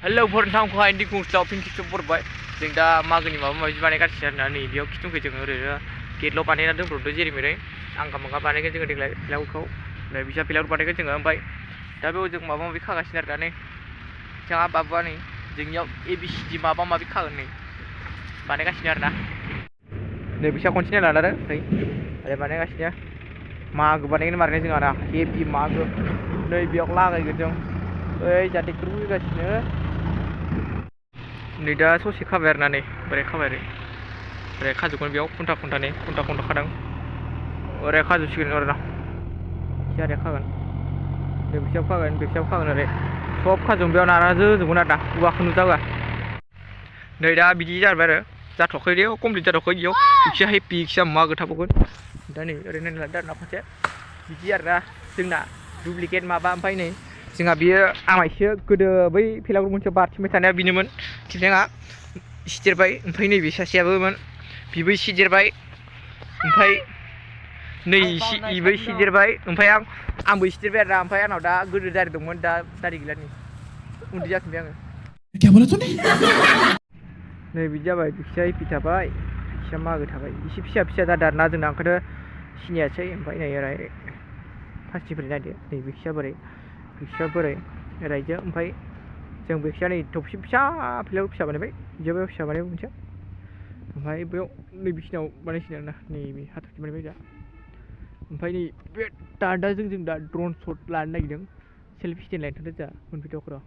hello नोंथांखौहाय इन्दि गंसेयाव फिन खिथु बरबाय जों दा मागोनि माबा माबि बानायगासिनो आरोना नै बेयाव खिथुखै जोङो ओरैनो गेटल' बानायना दोनब्रबदो जेरै मेरै आंगा मांगा बानायगोन जोङो देग्लाय फिलाउखौ नै बिसा फिलाउट बानायगोन जोङो ओमफ्राय दा बेयाव जों माबा माबि खागासिनो आरोना नै बिथाङा बाबुआ नै जोंनियाव ABCD माबा माबि खागोन नै बानायगासिनो आरोना नै बिसा खनसेनो लादो नै ओरै बानायगासिनो मागो बानायगोन मारैनो जोंहा ना हेपि मागो नै बेयाव लागायगोन जों ओइ जा ट्रेक्टर फैगासिनो नै दा ससे खाबाय आरोना नै बोरै खाबाय ओरै खाजोबगोन बेयाव खुन्था खादों ओरै खाजोबसिगोन आरोना ओरै खागोन नै बेसेयाव खागोन ओरै सब खाजोबगोन बेयाव नाराजों होजोबगोन आरोना औवाखौ नुजाबा नै दा बिदि जाबाय आरो जाथ'वाखै दे कमप्लिट जाथ'वाखै बेयाव इखिया हेपि इखिया मागो थाबावगोन दा नै ओरैनो लादो आरोना खनसे बिदि आरोना जोंना दुप्लिकेट माबा ओमफ्राय नै जोंहा बियो आमाइसो गोदो बै फिलाउट मोनसेयाव बारथिंबाय थानाया बेनोमोन थिंख्लेङा सिदेरबाय ओमफ्राय नैबे सासेयाबोमोन बिबो सिदेरबाय ओमफ्राय नै इबो सिदेरबाय ओमफ्राय आंबो सिदेरबाय आरोना ओमफ्राय आंनाव दा गोदो दारि दंमोन दा दारि गैला नै उन्दै जाफिनबाय आङो नै बिदि जाबाय बिखिया हेपि थाबाय बिखिया मागो थाबाय एसे फिसा जादों आरोना जोंना ओंखायनो सिनायासै ओमफ्राय नै ओरै फार्स्टनिफ्राय नायदो नै बिखिया बोरै रायजो ओमफ्राय जों बिखिया नै थफसि फिसा फिलाउट फिसा बानायबाय बिदियाव फिसा बानायबाय मोनसे ओमफ्राय बेयाव नै बिखिनियाव बानायसिगोन आरोना नैबे हाथरखि बानायबाय दा ओमफ्राय नै बे दादाजों जों दा ड्रन शट लानो नागिरदों सेल्फि स्टेन्ड लायनो थांदों जोंहा कम्पिउटारफोराव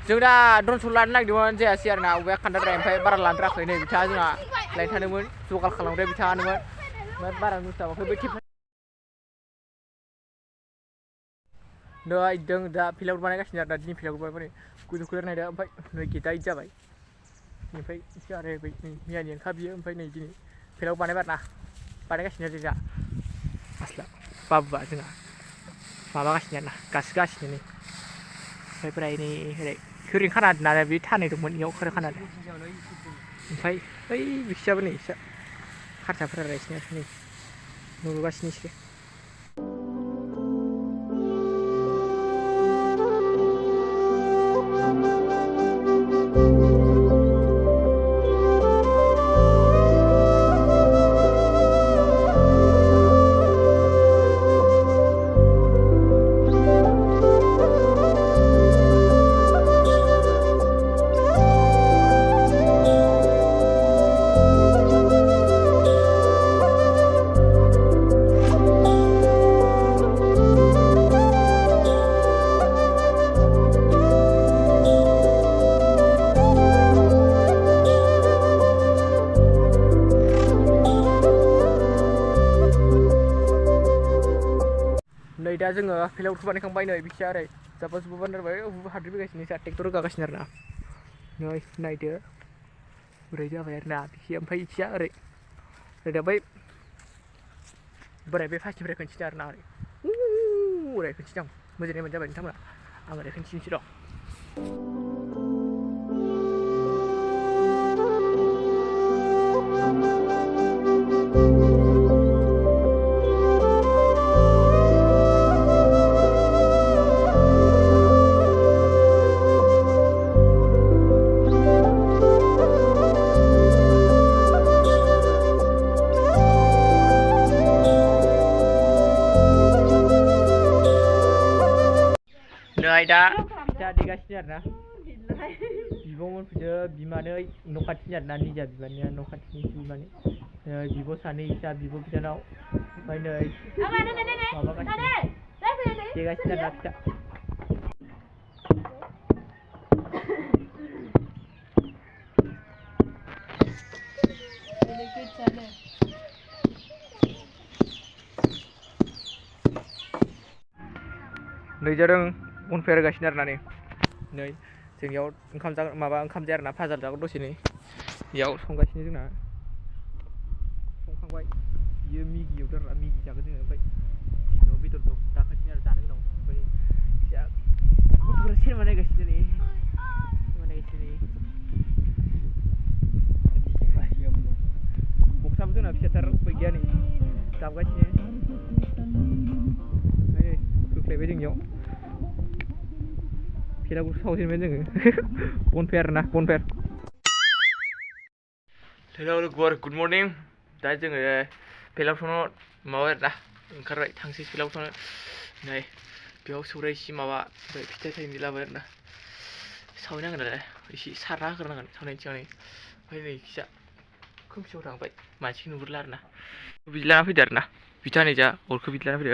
जों दा ड्रन शट लानो नागिरदोंमोन जायासै आरोना अबाया खान्दाद्राय ओमफ्राय बारा लाद्राखै नै बिथाङा जोंहा लायनो थांदोंमोन जगार खालामग्राया बिथाङानोमोन ओमफ्राय बारा नुस्लाबाखै बै टिप नै जों दा फिलाउट बानायगासिनो आरोना दिनै फिलाउट बानायबाय गोजौखौ नायदो ओमफ्राय नै गेटआ इदि जाबाय ओमफ्राय एसे आरो बै मैयानि ओंखा बियो ओमफ्राय नै दिनै फिलाउट बानायबाय आरोना बानायगासिनो जों दा आसला बाबुआ जोंहा माबागासिनो आरोना गासिगासिनो नै ओमफ्राय नै ओरै खोरिं खाना दोनना बे थानाय दंमोन बेयाव खोरिं खाना दोन ओमफ्राय बै बिखियाबो नै एसे हारसाफोरा रायसिनो नै नुगासिनो एसे नै दा जोङो फिलाउटखौ बानायखांबाय नै बिखिया ओरै जाब्बा जुब्बा बानायबाय हाद्रि फैगासिनो जोंहा ट्रेक्टर रोगागासिनो आरोना नै नायदो ओरै जाबाय आरोना बिखिया ओमफ्राय इखिया ओरै दा बै बोराय बे फार्स्टनिफ्राय खिन्थिदों आरोना ओरै खिन्थिदों आं मोजाङै मोनजाबाय नोंथांमोना आं ओरै खिन्थिनोसै र' नै दा फिथा देगासिनो आरोना बिब'मोन फैदो बिमानै न' खाथिनि आरोना निजा बिमानिया न' खाथिनि बिमानै बिब' सानै जा बिब' बिनानाव ओमफ्राय नै माबागासिनो देगासिनो आरोना फिथा नै जादों बनफायार होगासिनो आरोना नै जोंनियाव ओंखाम जाया आरोना फाजार जागोन दसेनो बेयाव संगासिनो जोंना संखांबाय बियो मिगि एवदों आरोना मिगि जागोन जोङो ओमफ्राय मिगियाव बेदर दं जाखासिनो आरो जानो गोनां ओमफ्य गथ'फोरा सिनेमा नायगासिनो नै बक्सआबो जोंना फिसाथार उफाय गैया नै दामगासिनो होख्लायबाय जोंनियाव फेलाखौ सावजेनबाय जोङो बनफायार ना बनफायार हेल' गुड मर्निं दा जोङो फेलावथ'नाव माबा आरोना ओंखारबाय थांसै फेलावथ'नो नै बेयाव सौराय इसे माबा ओमफ्राय फिथाइ थाइनै लाबाय आरोना सावहैनांगोन आरो एसे सारना होग्रोनांगोन सावनायनि सिगां ओमफ्राय नै खिजा खोमसियाव थांबाय मानसिखौ नुहुरला आरोना बिदि लाना फैदो आरोना बिथा नै जा अरखौ बिदि लाना फैदो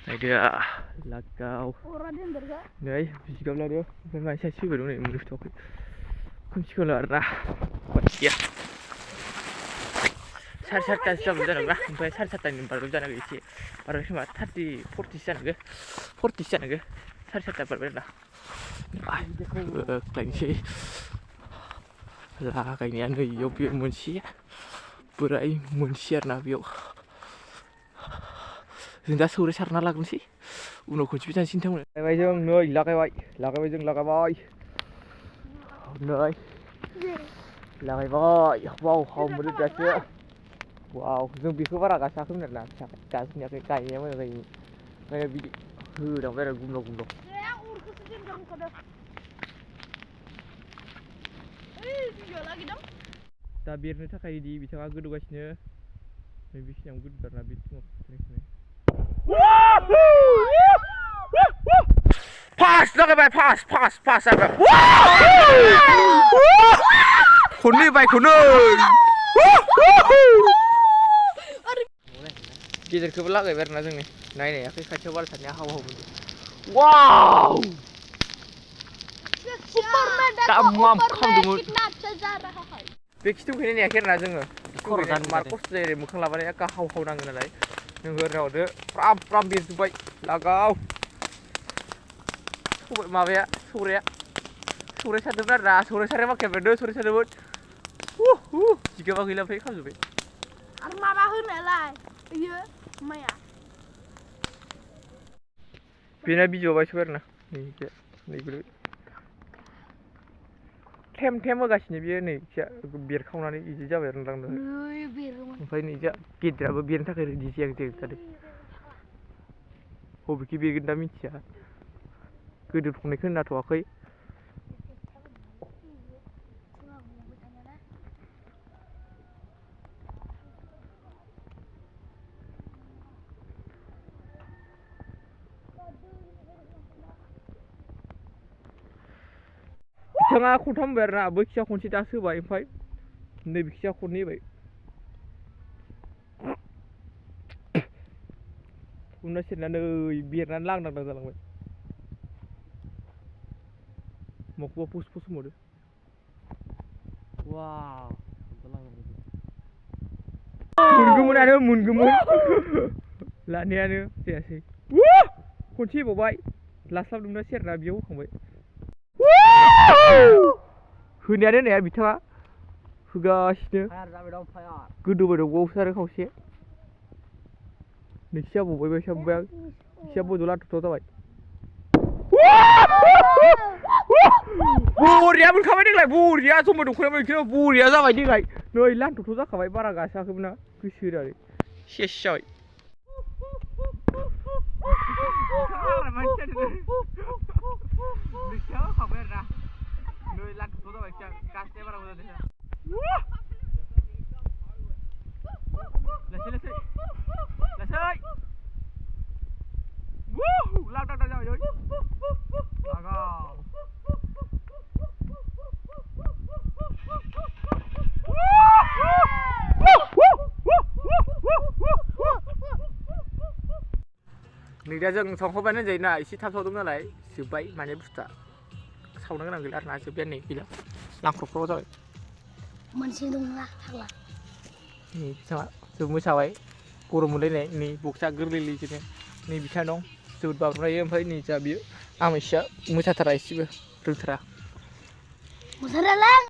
नायदो लागाव नै जिगाब लादो ओमफ्राय मानसिया फैबाय दं नै मोनफैथ'वाखै खोमसिखौल' आरोना गैया 4:30 जाबाय जानांगौ ओमफ्राय 4:30नि बारबाय जानांगौ एसे बारबाय खोमा 40 जानांगौ 4:30 बारबाय आरोना गायनोसै लागायनाया नै इयाव बे मोनसे बोराय मोनसे आरोना बेयाव जों दा सौराय सारना लाग्रोनोसै उनाव खनसे बिसानोसै नोंथांमोन लागायबाय जों नै लागायबाय जों लागायबाय नै लागायबाय वाव मोदोम दासो वाव जों बेखौ बारा गासाखैमोन आरोना गासोनायाखै गायनाया मोजां जायो ओमफ्राय बिदि होदांबाय आरो गुमल' दा बेरनो थाखाय रेडि बिथाङा गोदौगासिनो नै बेखिनियावनो गोदौदों आरोना बे समाव पास लागायबाय पास जाबाय खननै बायखौनो गेजेरखौबो लागायबाय आरोना जोंनि नायनायाखै खाथियाव बाल सारनाया हाव वाव दामाम खामदोंमोन बे खिथुखौनो नायाखै आरोना जोङो मार खस्थ' जायो मोखां लाबानो एका हाव नाङो नालाय नोङो रावदो फ्राम बेरजोब्बाय लागाव माबाया सौराय सारदोंमोन आरोना सौराय सारनाया माखाया बेरदों सौराय सारदोंमोन जिगाबा गैला ओमफ्राय खामजोब्बाय आरो माबा होनायालाय बेयो माइया बेना बिजौआव बायसोबाय आरोना नै थेम होगासिनो बियो नै बेरखावनानै इदि जाबाय आरो लांदां ओमफ्राय नै जा गेदेराबो बेरनो थाखाय रेडि जादों बबेखि बेरगोन दा मिथिया गोदोफुंनायखौ होनथ'वाखै बिथाङा खनथाम होबाय आरोना बैखिया खनसे दासो होबाय ओमफ्राय नैबेखिया खननै होबाय उनाव सेरनानै बेरनानै लांदां जालांबाय मखौबा पुस होबावदो वाव मोनगौमोन लानायानो जायासै खनसे होबावबाय लास्लाबदोंमोन सेरना बेयाव होखांबाय होनायानो होनाया बिथाङा होगासिनो गोदौबाय दं बावसो आरो खावसे नोंसिया बबावबाय नोंसिया बड' लाथुथाव जाबाय बरिया मोनखाबाय देग्लाय बरिया जमा दंखायोमोन बरिया जाबाय देग्लाय नै लान्थ'थ' जाखाबाय बारा गासाखैमोन ना गोसो होनानै सेस जाबाय नै लान्थ'थ' जाबाय गासैया बारा मोजां जादों लासै लांदां जाबाय लागाव नै दा जों संखांबायानो जायोना एसे थाब सावदों नालाय जोब्बाय माने बुस्थुआ सावनो गोनां गैला आरोना जोब्बायानो नै गैला लांख्रबख्रब जाबाय मोनसे दंना फाग्ला नै बिथाङा जोबो मोसाबाय गरम मोनलायनाय नै बक्सआ गोरलैलैजोनो नै बिथाङा दं जोबोद बाब्रायो ओमफ्राय नै जा बियो आमायसिया मोसाथारा एसेबो रोंथारा मोसारालां